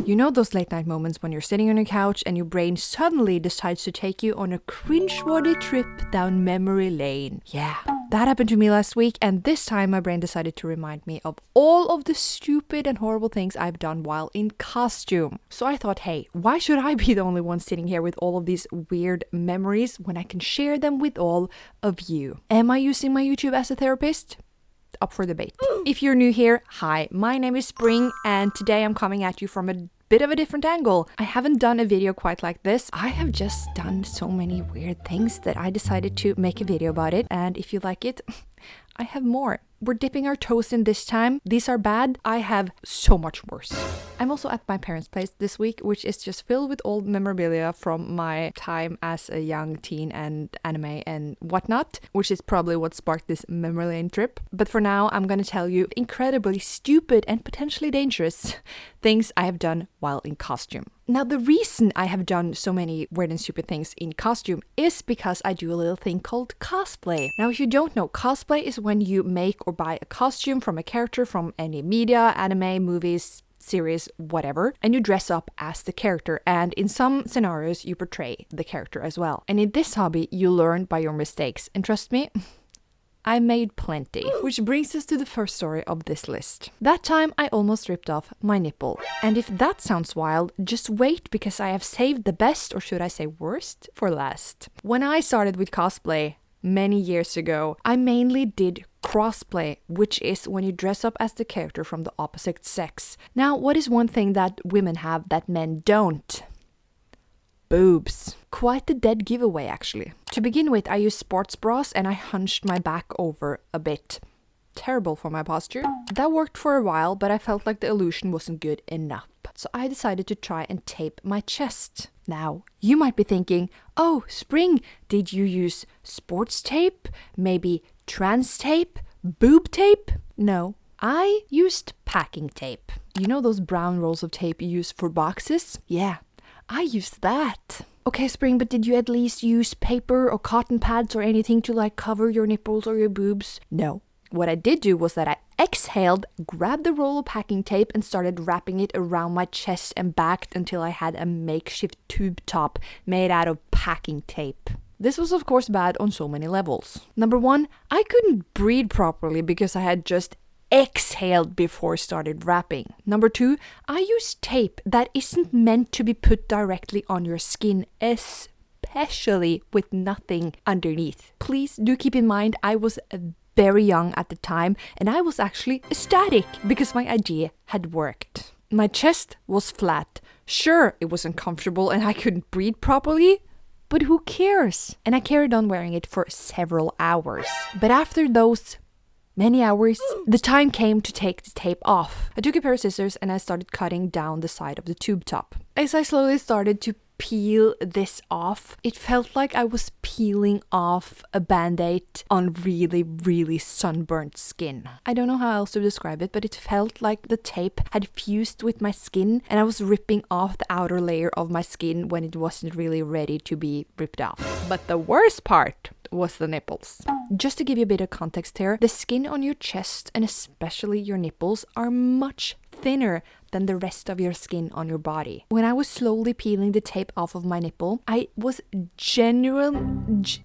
You know those late night moments when you're sitting on your couch and your brain suddenly decides to take you on a cringe-worthy trip down memory lane? Yeah, that happened to me last week, and this time my brain decided to remind me of all of the stupid and horrible things I've done while in costume. So I thought, hey, why should I be the only one sitting here with all of these weird memories when I can share them with all of you? Am I using my YouTube as a therapist? Up for debate. If you're new here, hi, my name is Spring, and today I'm coming at you from a bit of a different angle. I haven't done a video quite like this. I have just done so many weird things that I decided to make a video about it, and if you like it, I have more. We're dipping our toes in this time. These are bad. I have so much worse. I'm also at my parents' place this week, which is just filled with old memorabilia from my time as a young teen and anime and whatnot, which is probably what sparked this memory lane trip. But for now, I'm gonna tell you incredibly stupid and potentially dangerous things I have done while in costume. Now, the reason I have done so many weird and stupid things in costume is because I do a little thing called cosplay. Now, if you don't know, cosplay is when you make or buy a costume from a character from any media, anime, movies, series, whatever, and you dress up as the character, and in some scenarios you portray the character as well. And in this hobby, you learn by your mistakes, and trust me, I made plenty. Which brings us to the first story of this list. That time I almost ripped off my nipple. And if that sounds wild, just wait, because I have saved the best, or should I say worst, for last. When I started with cosplay many years ago, I mainly did crossplay, which is when you dress up as the character from the opposite sex. Now, what is one thing that women have that men don't? Boobs. Quite the dead giveaway, actually. To begin with, I used sports bras and I hunched my back over a bit. Terrible for my posture. That worked for a while, but I felt like the illusion wasn't good enough. So I decided to try and tape my chest. Now, you might be thinking, oh, Spring, did you use sports tape? Maybe trans tape? Boob tape? No, I used packing tape. You know those brown rolls of tape you use for boxes? Yeah, I used that. Okay, Spring, but did you at least use paper or cotton pads or anything to like cover your nipples or your boobs? No. What I did do was that I exhaled, grabbed the roll of packing tape and started wrapping it around my chest and back until I had a makeshift tube top made out of packing tape. This was of course bad on so many levels. Number one, I couldn't breathe properly because I had just exhaled before started wrapping. Number two, I used tape that isn't meant to be put directly on your skin, especially with nothing underneath. Please do keep in mind I was very young at the time, and I was actually ecstatic because my idea had worked. My chest was flat. Sure, it was uncomfortable and I couldn't breathe properly, but who cares? And I carried on wearing it for several hours. But after those many hours, the time came to take the tape off. I took a pair of scissors and I started cutting down the side of the tube top. As I slowly started to peel this off, it felt like I was peeling off a band-aid on really, really sunburnt skin. I don't know how else to describe it, but it felt like the tape had fused with my skin and I was ripping off the outer layer of my skin when it wasn't really ready to be ripped off. But the worst part was the nipples. Just to give you a bit of context here, the skin on your chest and especially your nipples are much thinner than the rest of your skin on your body. When I was slowly peeling the tape off of my nipple, I was genuinely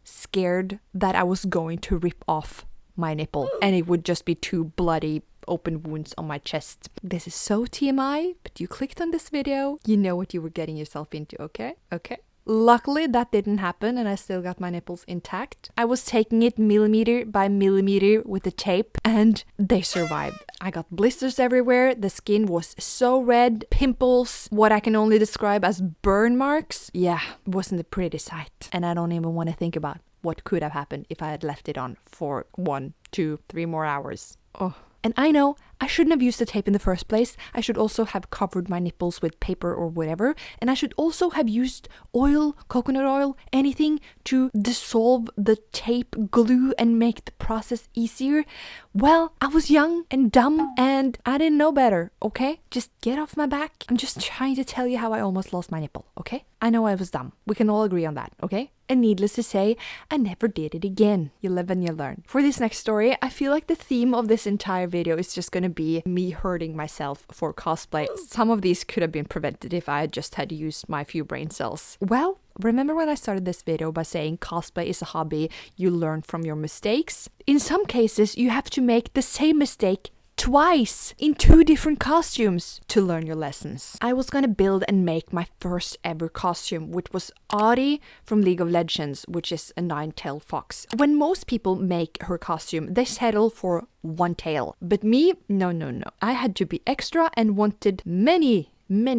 scared that I was going to rip off my nipple and it would just be two bloody open wounds on my chest. This is so TMI, but you clicked on this video, you know what you were getting yourself into, okay? Okay. Luckily, that didn't happen and I still got my nipples intact. I was taking it millimeter by millimeter with the tape and they survived. I got blisters everywhere, the skin was so red, pimples, what I can only describe as burn marks. Yeah, it wasn't a pretty sight. And I don't even want to think about what could have happened if I had left it on for 1, 2, 3 more hours. Oh. And I know I shouldn't have used the tape in the first place. I should also have covered my nipples with paper or whatever. And I should also have used oil, coconut oil, anything to dissolve the tape glue and make the process easier. Well, I was young and dumb and I didn't know better, okay? Just get off my back. I'm just trying to tell you how I almost lost my nipple, okay? I know I was dumb. We can all agree on that, okay? And needless to say, I never did it again. You live and you learn. For this next story, I feel like the theme of this entire video is just gonna be me hurting myself for cosplay. Some of these could have been prevented if I had just had used my few brain cells. Well, remember when I started this video by saying cosplay is a hobby you learn from your mistakes? In some cases, you have to make the same mistake twice in 2 different costumes to learn your lessons. I was gonna build and make my first ever costume, which was Ari from League of Legends, which is a 9-tailed fox. When most people make her costume, they settle for 1 tail. But me, no. I had to be extra and wanted many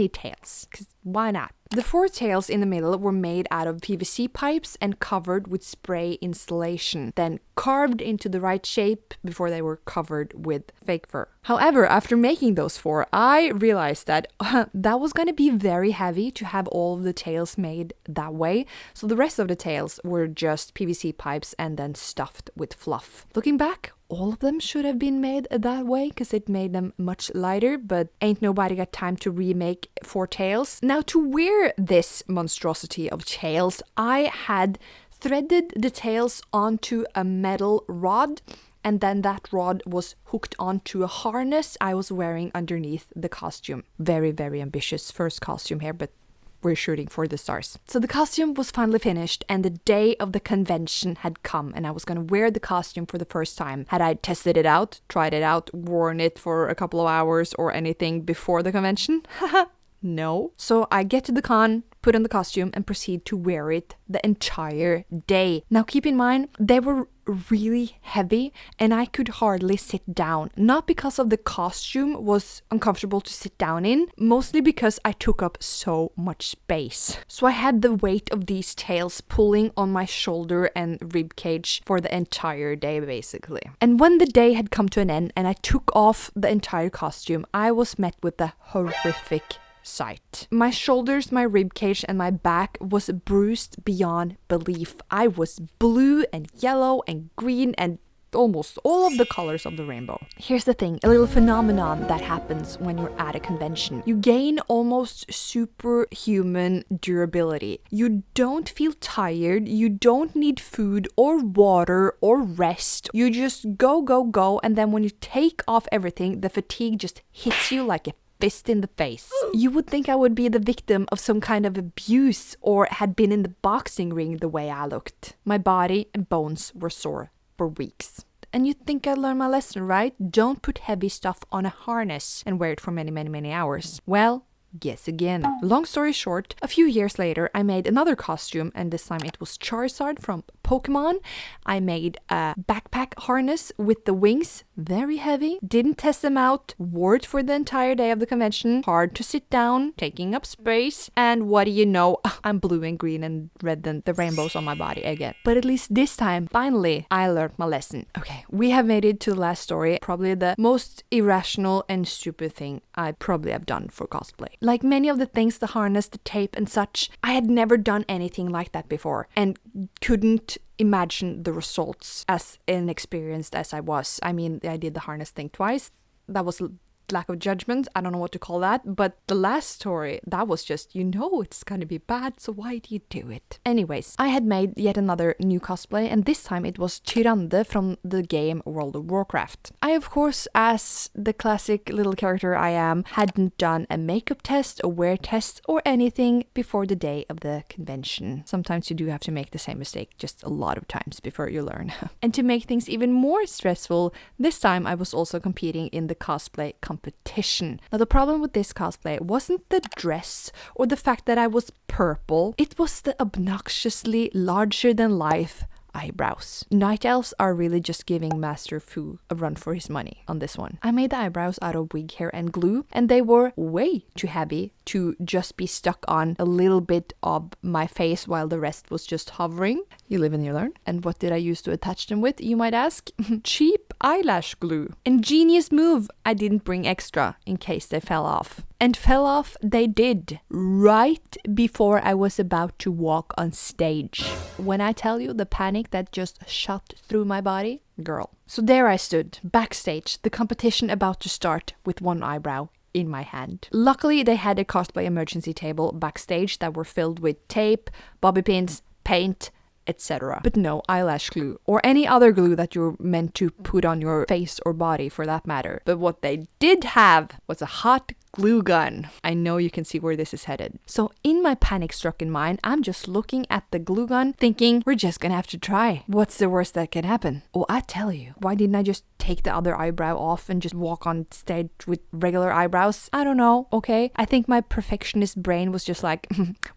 tails. 'Cause why not? The 4 tails in the middle were made out of PVC pipes and covered with spray insulation, then carved into the right shape before they were covered with fake fur. However, after making those 4, I realized that that was going to be very heavy to have all of the tails made that way. So the rest of the tails were just PVC pipes and then stuffed with fluff. Looking back, all of them should have been made that way because it made them much lighter, but ain't nobody got time to remake 4 tails. Now, to wear this monstrosity of tails, I had threaded the tails onto a metal rod, and then that rod was hooked onto a harness I was wearing underneath the costume. Very, very ambitious first costume here, but we're shooting for the stars. So the costume was finally finished and the day of the convention had come, and I was gonna wear the costume for the first time. Had I tested it out, tried it out, worn it for a couple of hours or anything before the convention? Haha, no. So I get to the con, put on the costume and proceed to wear it the entire day. Now keep in mind, they were really heavy and I could hardly sit down. Not because of the costume was uncomfortable to sit down in, mostly because I took up so much space. So I had the weight of these tails pulling on my shoulder and ribcage for the entire day basically. And when the day had come to an end and I took off the entire costume, I was met with a horrific sight. My shoulders, my ribcage and my back was bruised beyond belief. I was blue and yellow and green and almost all of the colors of the rainbow. Here's the thing, a little phenomenon that happens when you're at a convention. You gain almost superhuman durability. You don't feel tired, you don't need food or water or rest. You just go, and then when you take off everything, the fatigue just hits you like a fist in the face. You would think I would be the victim of some kind of abuse or had been in the boxing ring the way I looked. My body and bones were sore for weeks. And you'd think I learned my lesson, right? Don't put heavy stuff on a harness and wear it for many hours. Well, guess again. Long story short, a few years later I made another costume, and this time it was Charizard from Pokemon. I made a backpack harness with the wings, very heavy, didn't test them out, wore it for the entire day of the convention, hard to sit down, taking up space, and what do you know, I'm blue and green and red than the rainbows on my body again. But at least this time, finally, I learned my lesson. Okay, we have made it to the last story, probably the most irrational and stupid thing I probably have done for cosplay. Like many of the things, the harness, the tape and such, I had never done anything like that before and couldn't imagine the results as inexperienced as I was. I mean, I did the harness thing twice. That was lack of judgment. I don't know what to call that. But the last story, that was just, you know it's gonna be bad, so why do you do it? Anyways, I had made yet another new cosplay, and this time it was Tyrande from the game World of Warcraft. I, of course, as the classic little character I am, hadn't done a makeup test, a wear test, or anything before the day of the convention. Sometimes you do have to make the same mistake just a lot of times before you learn. And to make things even more stressful, this time I was also competing in the cosplay competition. Now the problem with this cosplay wasn't the dress or the fact that I was purple, it was the obnoxiously larger than life eyebrows. Night elves are really just giving Master Fu a run for his money on this one. I made the eyebrows out of wig hair and glue, and they were way too heavy to just be stuck on a little bit of my face while the rest was just hovering. You live and you learn. And what did I use to attach them with, you might ask? Cheap eyelash glue. Ingenious move, I didn't bring extra in case they fell off. And fell off they did, right before I was about to walk on stage. When I tell you the panic that just shot through my body, girl. So there I stood, backstage, the competition about to start with one eyebrow in my hand. Luckily, they had a cosplay emergency table backstage that were filled with tape, bobby pins, paint, etc. But no eyelash glue or any other glue that you're meant to put on your face or body for that matter. But what they did have was a hot glue gun. I know you can see where this is headed. So in my panic-stricken mind, I'm just looking at the glue gun thinking we're just gonna have to try. What's the worst that can happen? Oh, I tell you, why didn't I just take the other eyebrow off and just walk on stage with regular eyebrows? I don't know, okay? I think my perfectionist brain was just like,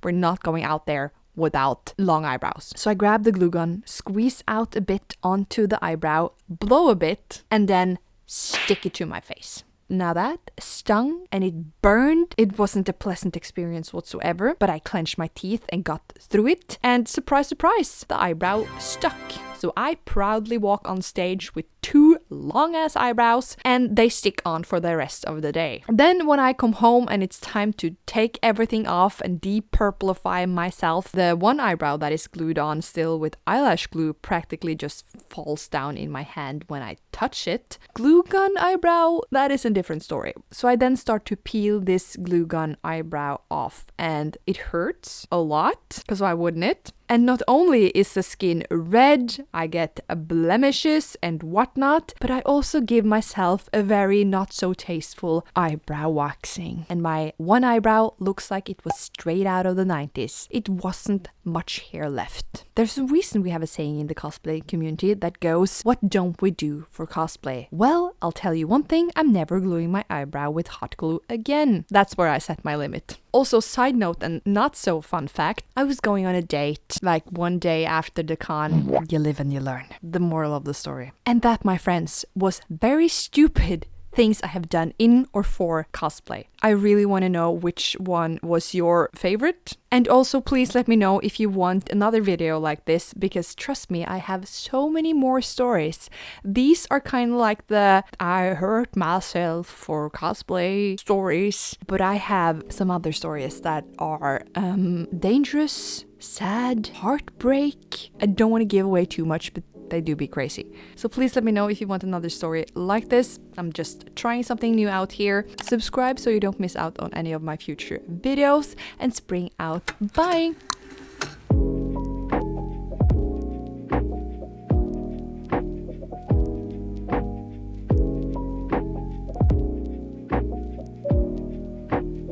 we're not going out there without long eyebrows. So I grab the glue gun, squeeze out a bit onto the eyebrow, blow a bit, and then stick it to my face. Now that stung and it burned. It wasn't a pleasant experience whatsoever, but I clenched my teeth and got through it. And surprise, surprise, the eyebrow stuck. So I proudly walk on stage with 2 long-ass eyebrows and they stick on for the rest of the day. Then when I come home and it's time to take everything off and de-purplify myself, the one eyebrow that is glued on still with eyelash glue practically just falls down in my hand when I touch it. Glue gun eyebrow, that is a different story. So I then start to peel this glue gun eyebrow off and it hurts a lot, because why wouldn't it? And not only is the skin red, I get blemishes and whatnot, but I also give myself a very not so tasteful eyebrow waxing. And my one eyebrow looks like it was straight out of the 90s. It wasn't much hair left. There's a reason we have a saying in the cosplay community that goes, what don't we do for cosplay? Well, I'll tell you one thing, I'm never gluing my eyebrow with hot glue again. That's where I set my limit. Also, side note and not so fun fact, I was going on a date like one day after the con. You live and you learn. The moral of the story. And that, my friends, was very stupid things I have done in or for cosplay. I really want to know which one was your favorite. And also please let me know if you want another video like this, because trust me, I have so many more stories. These are kind of like the I hurt myself for cosplay stories, but I have some other stories that are dangerous, sad, heartbreak. I don't want to give away too much, but they do be crazy. So please let me know if you want another story like this. I'm just trying something new out here. Subscribe so you don't miss out on any of my future videos, and spring out. Bye!